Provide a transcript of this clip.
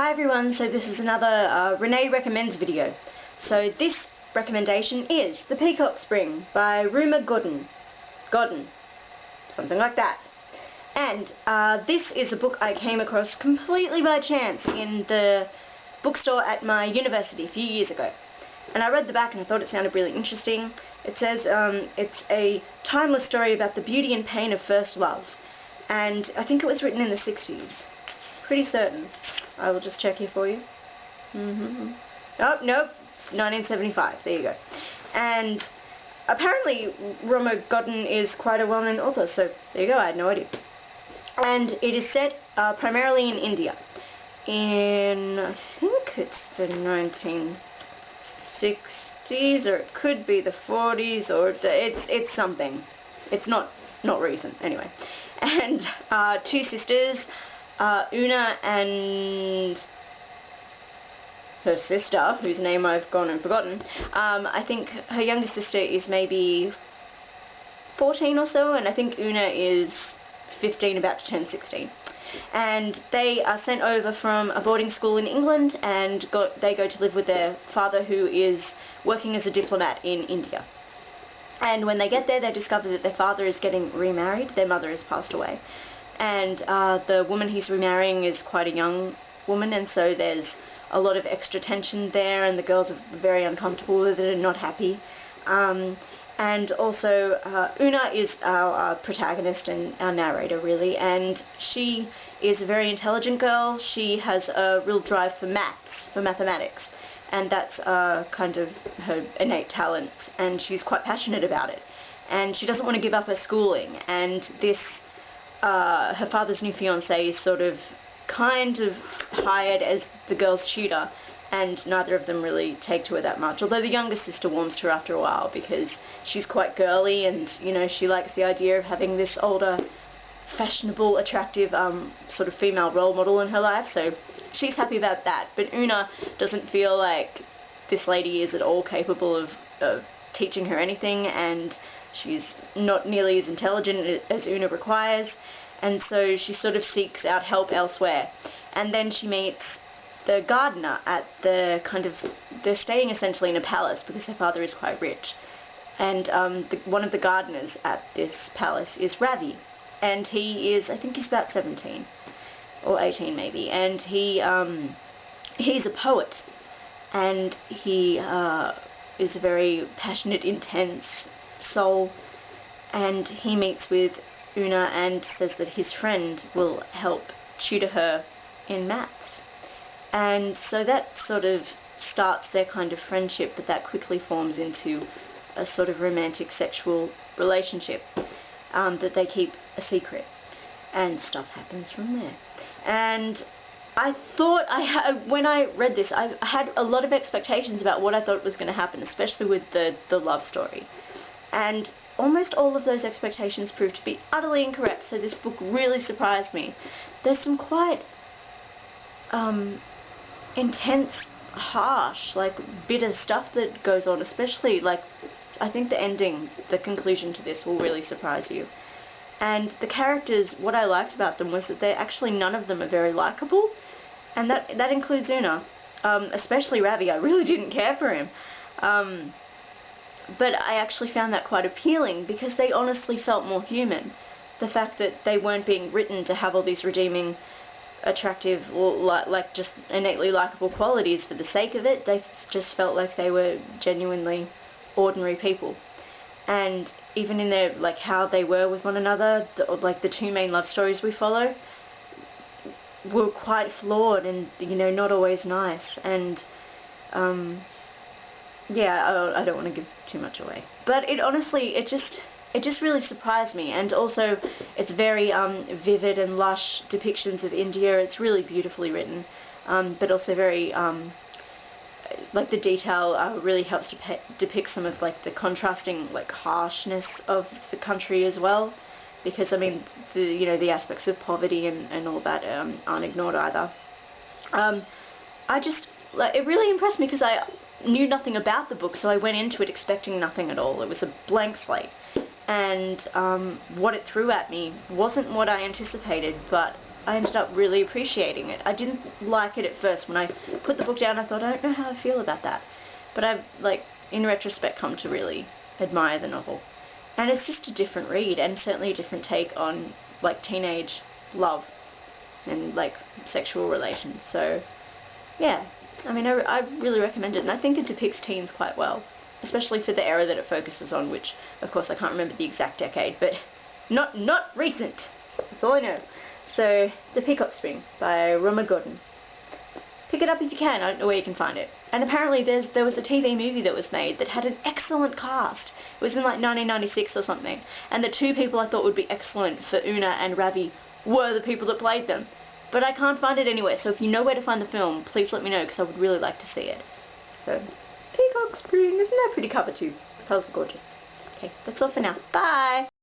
Hi everyone, so this is another Renee Recommends video. So this recommendation is The Peacock Spring by Rumer Gooden. Something like that. And this is a book I came across completely by chance in the bookstore at my university a few years ago. And I read the back and I thought it sounded really interesting. It says it's a timeless story about the beauty and pain of first love. And I think it was written in the 60s. Pretty certain. I will just check here for you. Oh, nope. It's 1975. There you go. And apparently Rumer Gooden is quite a well-known author, so there you go. I had no idea. And it is set primarily in India. In, I think it's the 1960s, or it could be the 40s, or it's something. It's not recent, anyway. And two sisters, Una and her sister, whose name I've gone and forgotten. I think her younger sister is maybe 14 or so, and I think Una is 15, about to turn 16. And they are sent over from a boarding school in England, and they go to live with their father, who is working as a diplomat in India. And when they get there, they discover that their father is getting remarried. Their mother has passed away. And the woman he's remarrying is quite a young woman, and so there's a lot of extra tension there, and the girls are very uncomfortable with it and not happy. And also, Una is our protagonist and our narrator, really, and she is a very intelligent girl. She has a real drive for mathematics, and that's kind of her innate talent, and she's quite passionate about it. And she doesn't want to give up her schooling, and this her father's new fiancé is sort of kind of hired as the girl's tutor, and neither of them really take to her that much, although the younger sister warms to her after a while because she's quite girly, and you know, she likes the idea of having this older, fashionable, attractive sort of female role model in her life, so she's happy about that. But Una doesn't feel like this lady is at all capable of teaching her anything, and she's not nearly as intelligent as Una requires, and so she sort of seeks out help elsewhere. And then she meets the gardener at the they're staying essentially in a palace because her father is quite rich. And one of the gardeners at this palace is Ravi, and he is, I think he's about 17 or 18 maybe, and he's a poet, and he is a very passionate, intense soul, and he meets with Una and says that his friend will help tutor her in maths. And so that sort of starts their kind of friendship, but that quickly forms into a sort of romantic sexual relationship that they keep a secret, and stuff happens from there. And I thought when I read this, I had a lot of expectations about what I thought was going to happen, especially with the love story. And almost all of those expectations proved to be utterly incorrect, so this book really surprised me. There's some quite intense, harsh, like bitter stuff that goes on, especially, like, I think the ending, the conclusion to this will really surprise you. And the characters, what I liked about them was that actually none of them are very likable, and that includes Una, especially Ravi. I really didn't care for him. But I actually found that quite appealing because they honestly felt more human. The fact that they weren't being written to have all these redeeming, attractive, or like just innately likable qualities for the sake of it. They just felt like they were genuinely ordinary people. And even in their, like, how they were with one another, like the two main love stories we follow were quite flawed and, you know, not always nice. And yeah, I don't want to give too much away, but it honestly, it just really surprised me. And also, it's very vivid and lush depictions of India. It's really beautifully written, but also very like the detail really helps to depict some of, like, the contrasting, like, harshness of the country as well, because I mean, the aspects of poverty and all that aren't ignored either. It really impressed me because I knew nothing about the book, so I went into it expecting nothing at all. It was a blank slate, and what it threw at me wasn't what I anticipated, but I ended up really appreciating it. I didn't like it at first. When I put the book down, I thought, I don't know how I feel about that. But I've, like, in retrospect, come to really admire the novel. And it's just a different read, and certainly a different take on, like, teenage love and, like, sexual relations. So, yeah. I mean, I really recommend it, and I think it depicts teens quite well, especially for the era that it focuses on, which, of course, I can't remember the exact decade, but not recent. That's all I know. So, The Peacock Spring by Rumer Gooden. Pick it up if you can. I don't know where you can find it. And apparently there was a TV movie that was made that had an excellent cast. It was in like 1996 or something. And the two people I thought would be excellent for Una and Ravi were the people that played them. But I can't find it anywhere, so if you know where to find the film, please let me know, because I would really like to see it. So, Peacock Spring. Isn't that a pretty cover too? The colours are gorgeous. Okay, that's all for now. Bye!